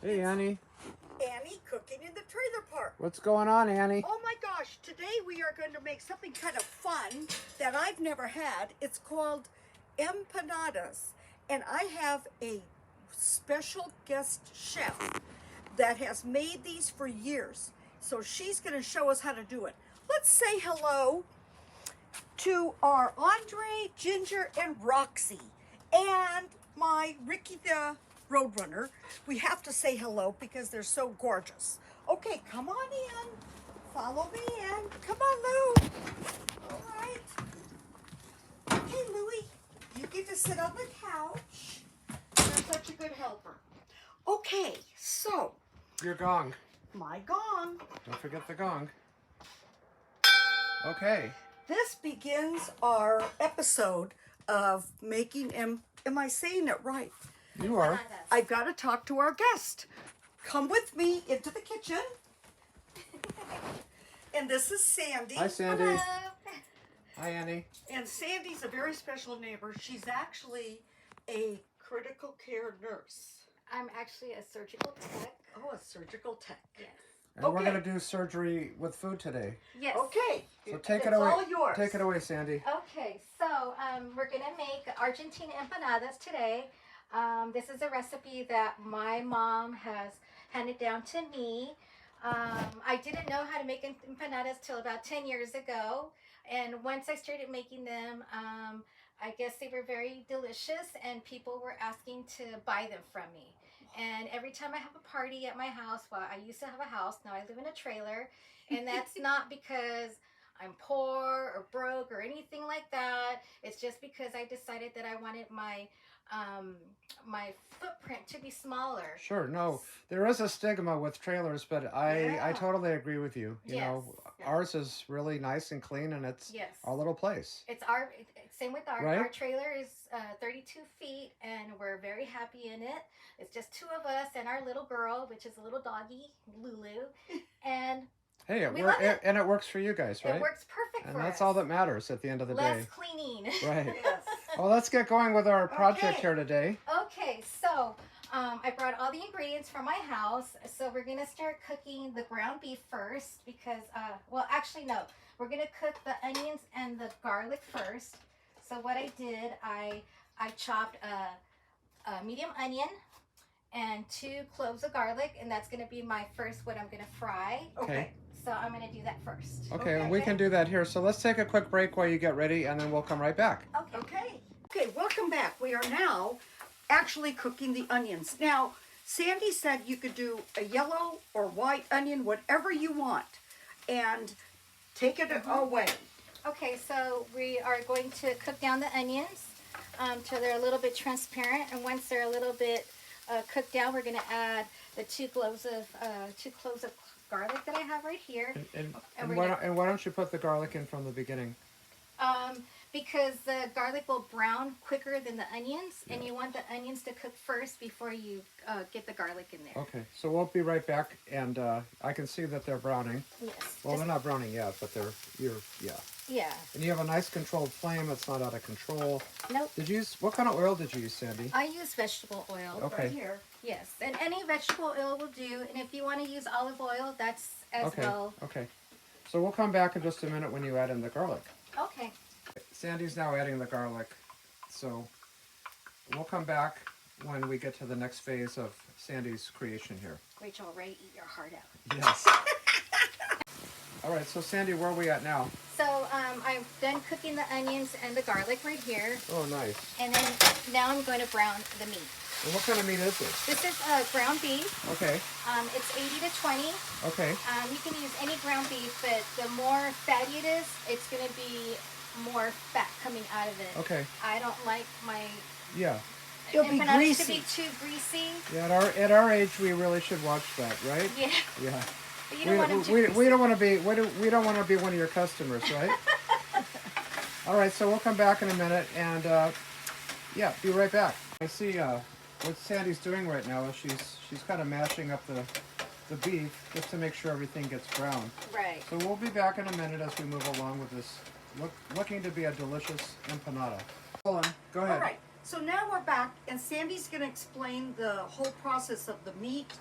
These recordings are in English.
Hey, Annie. Annie cooking in the trailer park. What's going on, Annie? Oh my gosh, today we are going to make something kind of fun that I've never had. It's called empanadas. And I have a special guest chef that has made these for years. So she's going to show us how to do it. Let's say hello to our Andre, Ginger, and Roxy, and my Ricky the Roadrunner. We have to say hello because they're so gorgeous. Okay, come on in. Follow me in. Come on, Lou. All right. Okay, Louie, you get to sit on the couch. You're such a good helper. Okay, so. Your gong. My gong. Don't forget the gong. Okay. This begins our episode of making, am I saying it right? You are. I've got to talk to our guest. Come with me into the kitchen. And this is Sandy. Hi, Sandy. Hello. Hi, Annie. And Sandy's a very special neighbor. She's actually a critical care nurse. I'm actually a surgical tech. Oh, a surgical tech. Yes. And we're going to do surgery with food today. Yes. Okay. So take it It's away. all yours. Take it away, Sandy. Okay, so we're going to make Argentinian empanadas today. This is a recipe that my mom has handed down to me. I didn't know how to make empanadas till about 10 years ago. And once I started making them, I guess they were very delicious and people were asking to buy them from me. And every time I have a party at my house, well, I used to have a house, now I live in a trailer, and that's not because I'm poor or broke or anything like that. It's just because I decided that I wanted my my footprint to be smaller. Sure. No, there is a stigma with trailers, but I Yeah. totally agree with you. You know, Yes. ours is really nice and clean, and it's Yes. our little place. It's same with our Right? trailer is 32 feet and we're very happy in it. It's just two of us and our little girl, which is a little doggy, Lulu. And Hey, We love it. and it works for you guys, right? it works perfect And for that's us. all that matters at the end of the Less day. cleaning. Right. Yes. Well, let's get going with our project Okay. here today. Okay, so I brought all the ingredients from my house. So we're gonna start cooking the ground beef first because, well, actually no, we're gonna cook the onions and the garlic first. So what I did, I chopped a medium onion and 2 cloves of garlic, and that's gonna be my first what I'm gonna fry. Okay. So I'm gonna do that first. Okay, and we can do that here. So let's take a quick break while you get ready, and then we'll come right back. Okay. Okay, welcome back. We are now actually cooking the onions. Now, Sandy said you could do a yellow or white onion, whatever you want, and take it away. Okay, so we are going to cook down the onions till they're a little bit transparent, and once they're a little bit cooked down, we're going to add the 2 cloves of garlic that I have right here. And why don't you put the garlic in from the beginning? Because the garlic will brown quicker than the onions, and you want the onions to cook first before you get the garlic in there. Okay, so we'll be right back, and I can see that they're browning. Yes. Well, they're not browning yet, but yeah. Yeah. And you have a nice controlled flame. It's not out of control. Nope. What kind of oil did you use, Sandy? I use vegetable oil. Okay. Right here. Yes, and any vegetable oil will do. And if you want to use olive oil, that's as Okay, well. okay. So we'll come back in just a minute when you add in the garlic. Okay. Sandy's now adding the garlic, so we'll come back when we get to the next phase of Sandy's creation here. Rachel, ready to eat your heart out. Yes. All right, so Sandy, where are we at now? So I'm done cooking the onions and the garlic right here. Oh, nice. And then now I'm going to brown the meat. And what kind of meat is this? This is ground beef. Okay, It's 80 to 20. okay. You can use any ground beef, but the more fatty it is, it's going to be more fat coming out of it. Okay, I don't like my yeah. It'll be empanadas greasy. to be too greasy. Yeah, at our age, we really should watch that, right? Yeah, Yeah. but you don't want them too greasy. We don't want to be we don't want to be one of your customers, right? All right, so we'll come back in a minute, and yeah, be right back. I see what Sandy's doing right now is she's kind of mashing up the beef just to make sure everything gets brown. Right. So we'll be back in a minute as we move along with this looking to be a delicious empanada. Hold on, go ahead. All right. So now we're back, and Sandy's going to explain the whole process of the meat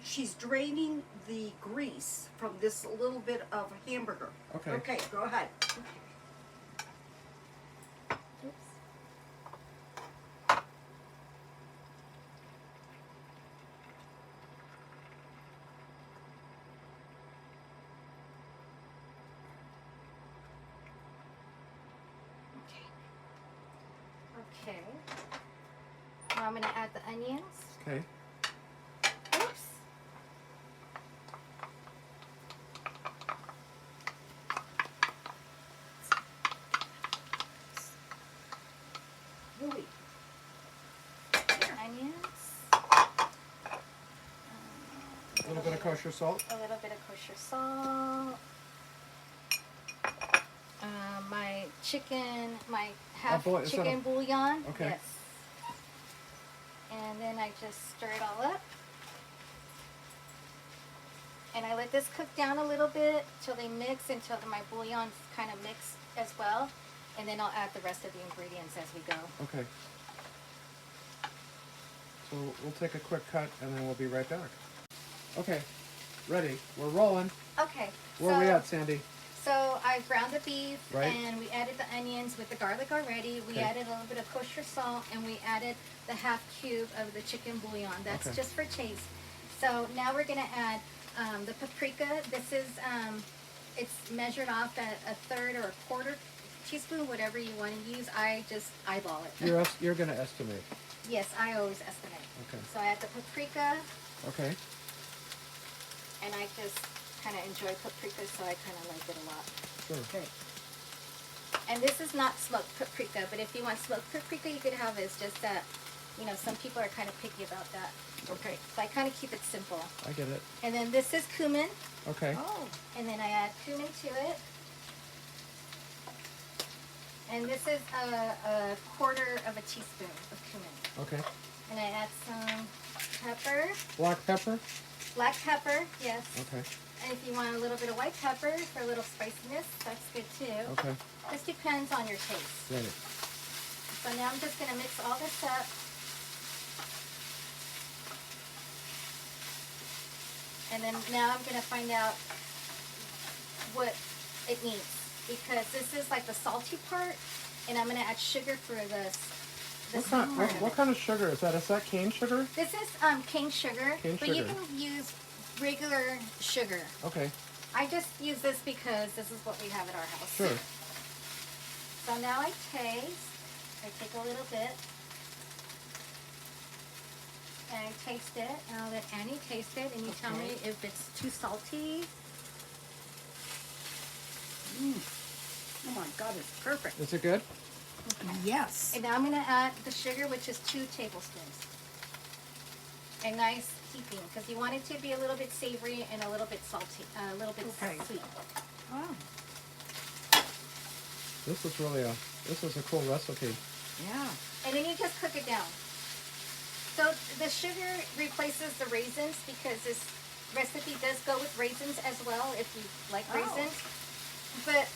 she's draining the grease from this little bit of hamburger. Okay. Okay, go ahead. Oops. Okay. Now I'm going to add the onions. Okay. Oops. Louie. Onions. A little bit of kosher salt. A little bit of kosher salt. My chicken, my half is that chicken bouillon. Okay. Yes. And then I just stir it all up. And I let this cook down a little bit till they mix, until my bouillon's kind of mixed as well. And then I'll add the rest of the ingredients as we go. Okay. So we'll take a quick cut and then we'll be right back. Okay, ready. We're rolling. Okay. Where are we at, Sandy? So I browned the beef, Right. and we added the onions with the garlic already. We Okay. added a little bit of kosher salt, and we added the half cube of the chicken bouillon. That's Okay. just for taste. So now we're gonna add the paprika. This is it's measured off at a third or a quarter teaspoon, whatever you want to use. I just eyeball it. You're gonna estimate. Yes, I always estimate. Okay. So I add the paprika, Okay. and I just kind of enjoy paprika, so I kind of like it a lot. Sure. Okay. And this is not smoked paprika, but if you want smoked paprika, you could have it. It's just that, you know, some people are kind of picky about that. Okay. So I kind of keep it simple. I get it. And then this is cumin, Okay. Oh. and then I add cumin to it. And this is a quarter of a teaspoon of cumin. Okay. And I add some pepper, Black pepper. black pepper, yes. Okay. And if you want a little bit of white pepper for a little spiciness, that's good too. Okay. This depends on your taste. Ready. So now I'm just going to mix all this up. And then now I'm going to find out what it needs, because this is like the salty part, and I'm going to add sugar for this. What kind of sugar is that? Is that cane sugar? This is cane sugar, Cane but you sugar. can use regular sugar. Okay. I just use this because this is what we have at our house. Sure. So now I taste. I take a little bit. And I taste it, and I'll let Annie taste it, and you tell me if it's too salty. Oh my God, it's perfect. Is it good? Yes. And now I'm going to add the sugar, which is 2 tablespoons. A nice heaping, because you want it to be a little bit savory and a little bit salty, a little bit sweet. Oh. This is a cool recipe. Yeah. And then you just cook it down. So the sugar replaces the raisins, because this recipe does go with raisins as well, if you like raisins. But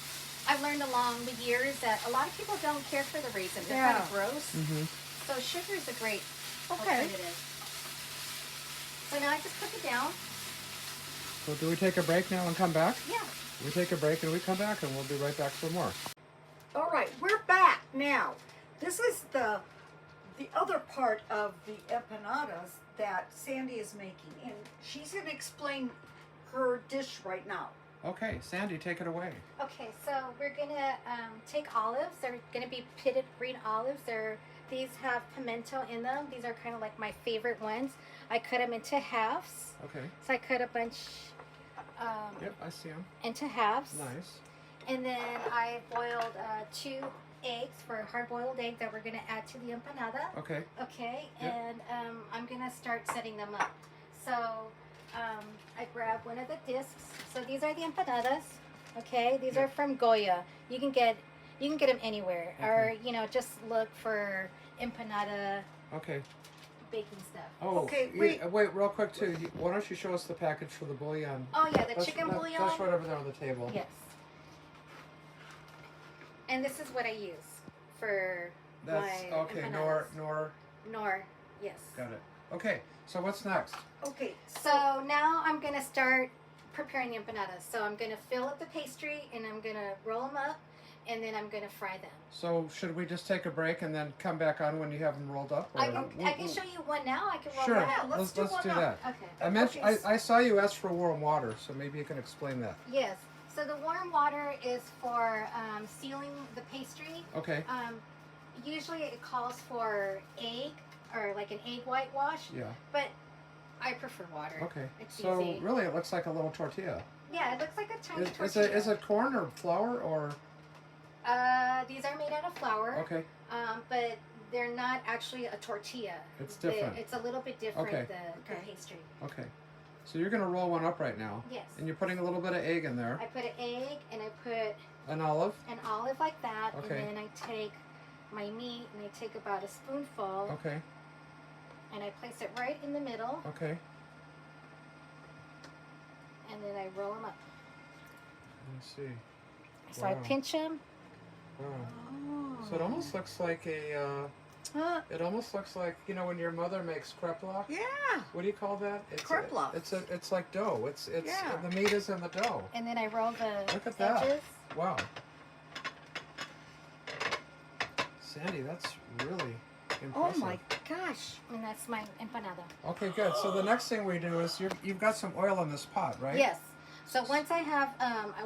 I've learned along the years that a lot of people don't care for the raisins. They're kind of gross. Mm-hmm. So sugar is a great alternative. So now I just cook it down. So do we take a break now and come back? Yeah. We take a break and we come back, and we'll be right back for more. All right, we're back now. This is the other part of the empanadas that Sandy is making, and she's going to explain her dish right now. Okay, Sandy, take it away. Okay, so we're gonna take olives. They're gonna be pitted green olives. These have pimento in them. These are kind of like my favorite ones. I cut them into halves. Okay. So I cut a bunch Yep, I see them. into halves. Nice. And then I boiled 2 eggs for a hard-boiled egg that we're gonna add to the empanada. Okay. Okay, Yep. and I'm gonna start setting them up. So I grab one of the discs. So these are the empanadas. Okay, these are from Goya. You can get them anywhere, or just look for empanada Okay. baking stuff. Oh, Okay, wait, real quick too. Why don't you show us the package for the bouillon? Oh yeah, the chicken bouillon. That's right over there on the table. Yes. And this is what I use for That's my okay. empanadas. Nor. Nor, yes. Got it. Okay, so what's next? Okay, So now I'm gonna start preparing the empanadas. So I'm gonna fill up the pastry and I'm gonna roll them up and then I'm gonna fry them. So should we just take a break and then come back on when you have them rolled up? Or I can show you one now. I can roll Sure, one Yeah, out. let's let's do do one that. Okay. I saw you ask for warm water, so maybe you can explain that. Yes. So the warm water is for sealing the pastry. Okay. Usually it calls for egg or like an egg whitewash, Yeah. but I prefer water. Okay. It's So easy. really, it looks like a little tortilla. Yeah, it looks like a tiny Is tortilla. it corn or flour or? These are made out of flour. Okay. But they're not actually a tortilla. It's different. It's a little bit different. Okay. The Okay. pastry. Okay. So you're gonna roll one up right now. Yes. And you're putting a little bit of egg in there. I put an egg and I put An olive. an olive like that, Okay. and then I take my meat and I take about a spoonful Okay. and I place it right in the middle, Okay. and then I roll them up. Let me see. So I Wow. pinch them. Wow. Oh. So it almost looks like a. It almost looks like, you know, when your mother makes kreplach. Yeah. What do you call that? Kreplach. It's like dough. It's Yeah. the meat is in the dough. And then I roll the Look at that. edges. Wow. Sandy, that's really Oh impressive. my gosh. And that's my empanada. Okay, good. So the next thing we do is you've got some oil in this pot, right? Yes. So once I have,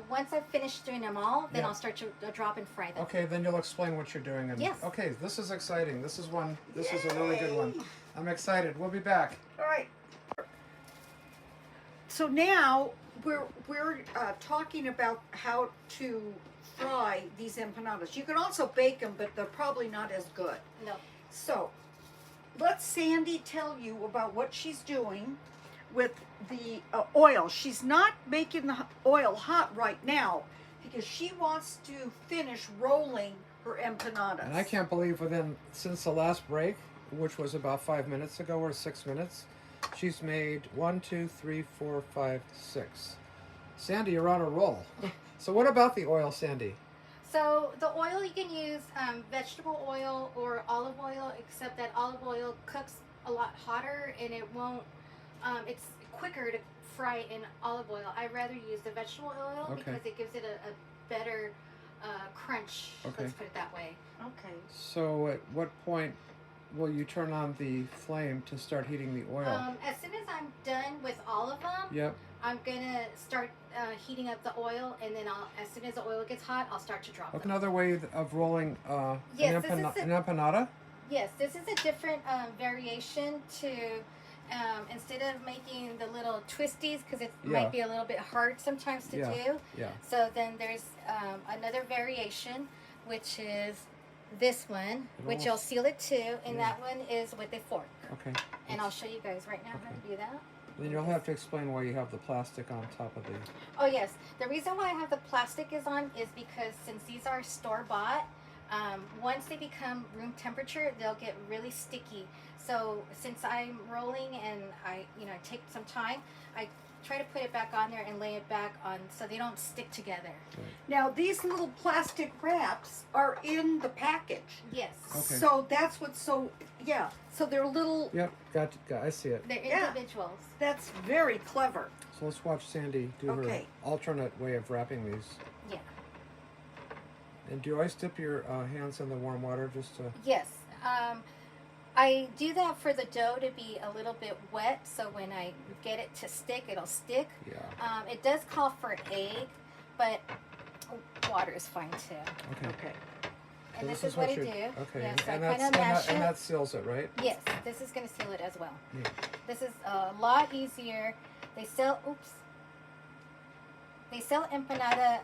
once I've finished doing them all, then Yeah. I'll start to drop and fry them. Okay, then you'll explain what you're doing. And Yes. Okay, this is exciting. This is a really good one. I'm excited. We'll be back. All right. So now we're talking about how to fry these empanadas. You can also bake them, but they're probably not as good. No. So let Sandy tell you about what she's doing with the oil. She's not making the oil hot right now because she wants to finish rolling her empanadas. And I can't believe since the last break, which was about 5 minutes ago or 6 minutes, she's made 1, 2, 3, 4, 5, 6. Sandy, you're on a roll. So what about the oil, Sandy? So the oil you can use vegetable oil or olive oil, except that olive oil cooks a lot hotter and it won't. It's quicker to fry in olive oil. I'd rather use the vegetable oil Okay. because it gives it a better crunch. Okay. Let's put it that way. Okay. So at what point will you turn on the flame to start heating the oil? As soon as I'm done with all of them, Yep. I'm gonna start heating up the oil, and then as soon as the oil gets hot, I'll start to drop them. Another way of rolling Yes, this is an empanada? Yes, this is a different variation to, instead of making the little twisties, because it Yeah. might be a little bit hard sometimes to Yeah. do. Yeah. So then there's another variation, which is this one, It which almost- you'll seal it too, and Yeah. that one is with a fork. Okay. And I'll show you guys right now how to do that. Then you'll have to explain why you have the plastic on top of the... Oh yes, the reason why I have the plastic is on is because since these are store-bought, once they become room temperature, they'll get really sticky. So since I'm rolling and I take some time, I try to put it back on there and lay it back on so they don't stick together. Now these little plastic wraps are in the package. Yes, Okay. So that's what's so, yeah. So they're little, Yep, got I see it. they're Yeah. individuals. that's very clever. So let's watch Sandy do Okay. her alternate way of wrapping these. Yeah. And do you always dip your hands in the warm water just to... Yes. I do that for the dough to be a little bit wet, so when I get it to stick, it'll stick. Yeah. It does call for an egg, but water is fine too. Okay. Okay. And So this is what I do. Okay. Yes, I and, kind that's, of mash and it. that seals it, right? Yes, this is going to seal it as well. Yeah. This is a lot easier. They sell, they sell empanada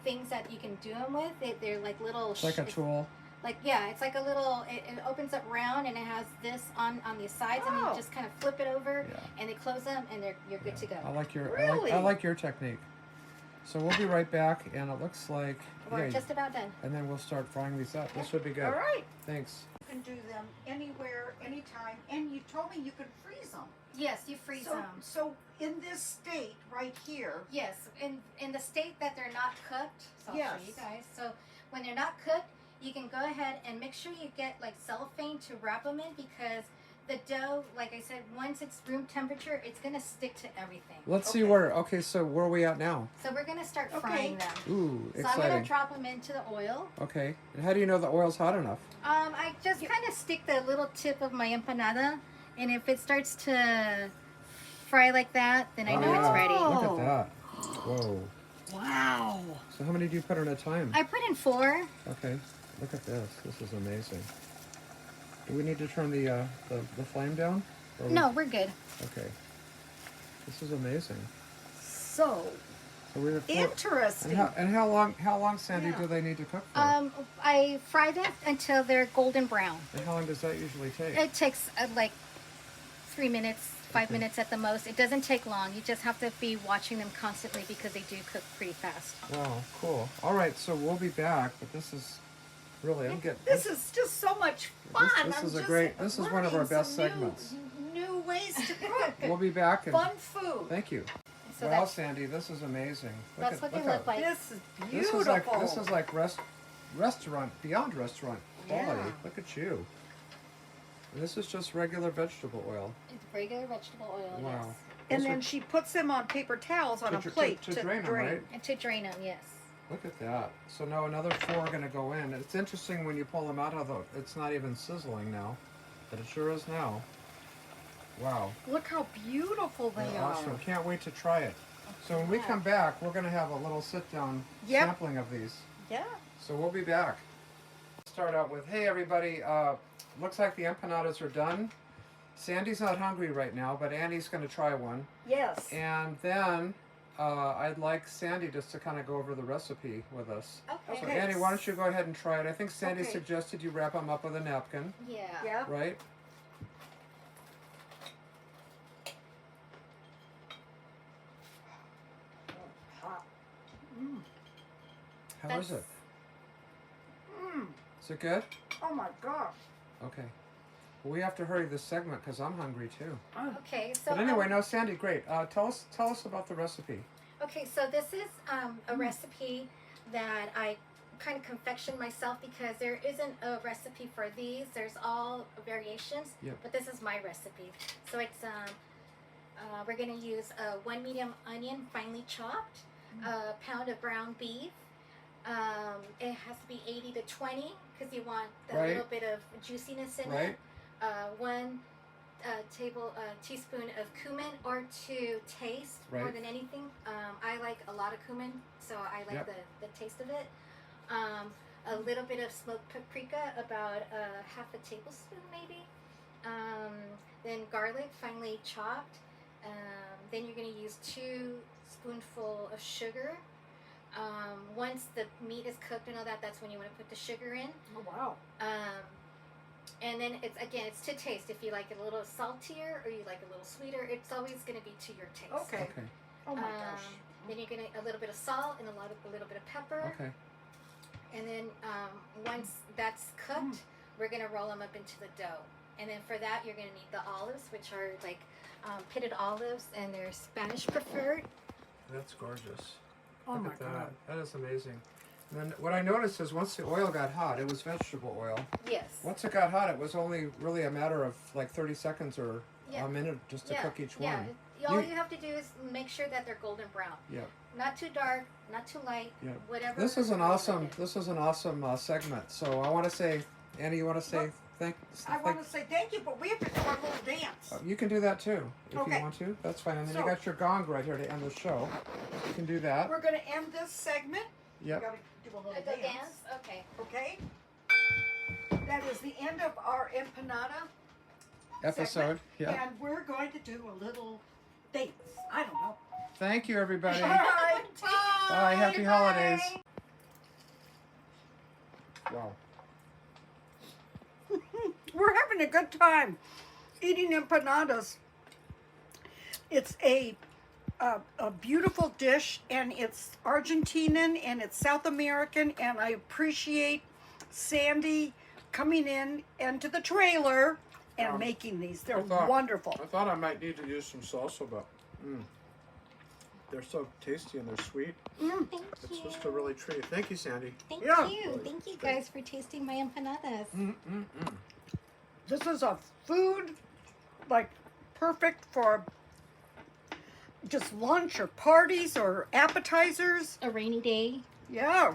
things that you can do them with. They're like little. It's like a tool. Like, yeah, it's like a little, it opens up round and it has this on the sides and Oh. you just kind of flip it over Yeah. and they close them and you're good to go. I like your Really? I like your technique. So we'll be right back, and it looks like We're just about done. and then we'll start frying these up. This would be good. All right. Thanks. You can do them anywhere, anytime, and you told me you could freeze them. Yes, you freeze them. So in this state right here, Yes, in the state that they're not cooked, so I'll show you Yes. guys. So when they're not cooked, you can go ahead and make sure you get like cellophane to wrap them in, because the dough, like I said, once it's room temperature, it's gonna stick to everything. Let's see where. Okay, so where are we at now? So we're gonna start frying them. Ooh, So exciting. I'm gonna drop them into the oil. Okay, and how do you know the oil's hot enough? I just kind of stick the little tip of my empanada, and if it starts to fry like that, then I know it's ready. Look at that. Whoa. Wow. So how many do you put in a time? I put in 4. Okay, look at this. This is amazing. Do we need to turn the flame down? Or No, we're good. Okay. This is amazing. So So we have interesting. And how long, Sandy, Yeah. do they need to cook for? I fry them until they're golden brown. And how long does that usually take? It takes like 3 minutes, 5 minutes at the most. It doesn't take long. You just have to be watching them constantly because they do cook pretty fast. Wow, cool. All right, so we'll be back, but this is really, This is just so much fun. This I'm is a just great. This is one of our learning best some segments. New ways to cook. We'll be back. And Fun food. thank you. So Wow, that's, Sandy, this is amazing. that's what they look like. This is This beautiful. is like restaurant, beyond restaurant quality. Yeah. Look at you. And this is just regular vegetable oil. It's regular vegetable oil, Wow. yes. And Those then are- she puts them on paper towels on a to plate to drain them, right? And to drain them, yes. Look at that. So now another 4 are going to go in. It's interesting when you pull them out of the, it's not even sizzling now, but it sure is now. Wow. Look how beautiful they They're are. awesome. Can't wait to try it. So when we come back, we're going to have a little sit-down Yep. sampling of these. Yeah. So we'll be back. Start out with, hey everybody, looks like the empanadas are done. Sandy's not hungry right now, but Annie's going to try one. Yes. And then I'd like Sandy just to kind of go over the recipe with us. Okay. So Annie, why don't you go ahead and try it? I think Sandy Okay. suggested you wrap them up with a napkin, Yeah. Yeah. right? Hot. Mm. How is it? Mm. Is it good? Oh my gosh. Okay. Well, we have to hurry this segment because I'm hungry too. Okay, so But anyway, no, Sandy, great. Tell us about the recipe. okay, so this is a recipe that I kind of confectioned myself because there isn't a recipe for these. There's all variations, Yep. but this is my recipe. So it's we're gonna use 1 medium onion finely chopped, a pound of ground beef. It has to be 80 to 20 because you want a Right. little bit of juiciness in Right. it. 1 teaspoon of cumin or to taste more Right. than anything. I like a lot of cumin, so I like Yep. the taste of it. A little bit of smoked paprika, about half a tablespoon maybe. Then garlic finely chopped. Then you're going to use 2 spoonfuls of sugar. Once the meat is cooked and all that, that's when you want to put the sugar in. Oh wow. And then it's to taste. If you like it a little saltier or you like it a little sweeter, it's always going to be to your taste. Okay. Okay. Oh my gosh. Then you're gonna a little bit of salt and a little bit of pepper. Okay. And then once that's cooked, we're gonna roll them up into the dough. And then for that, you're gonna need the olives, which are like pitted olives, and they're Spanish preferred. That's gorgeous. Oh Look my at that. God. That is amazing. And then what I noticed is once the oil got hot, it was vegetable oil. Yes. Once it got hot, it was only really a matter of like 30 seconds or Yeah. a minute just to cook each Yeah. one. All You- you have to do is make sure that they're golden brown. Yeah. Not too dark, not too light. Yeah. Whatever. This is an color awesome. it is. This is an awesome segment. So I want to say, Annie, you want to say Well, thanks? I want to say thank you, but we have to do our little dance. You can do that too if Okay. you want to. That's fine. And then you So- got your gong right here to end the show. You can do that. We're going to end this segment. Yep. We got to do a little The dance. dance? Okay. Okay. That is the end of our empanada Episode. segment, Yeah. and we're going to do a little dance. I don't know. Thank you, everybody. All right. Bye. Happy holidays. Wow. We're having a good time eating empanadas. It's a beautiful dish, and it's Argentinian and it's South American, and I appreciate Sandy coming in into the trailer and making these. They're I thought- wonderful. I thought I might need to use some salsa, but they're so tasty and they're sweet. Thank It's you. just a really treat. Thank you, Sandy. Thank Yeah. you. Thank you guys for tasting my empanadas. This is a food like perfect for just lunch or parties or appetizers. A rainy day. Yeah.